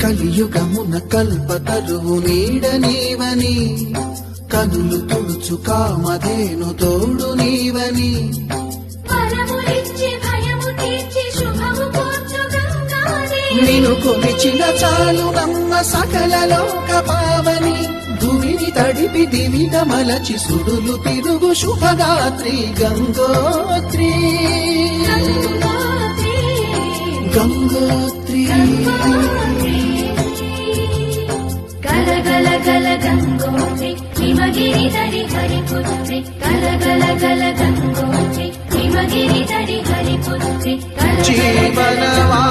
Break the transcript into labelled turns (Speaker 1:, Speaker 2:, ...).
Speaker 1: కలియుగమున కల్పతరువు నీడ నీవని కనులు తుడుచు కామధేను తోడు నీవని నిను కొలిచిన చాలు నమ్మ సకల లోక పావని భూమిని తడిపి దివిన మలచి సుడులు తిరుగు శుభగాత్రి గంగోత్రి గంగోత్రి
Speaker 2: గల గల గల గంగోత్రి హిమగిరి దరి హరిపుత్రి గల గల గల గంగోత్రి హిమగిరి దరి హరిపుత్రి
Speaker 1: జీవనవా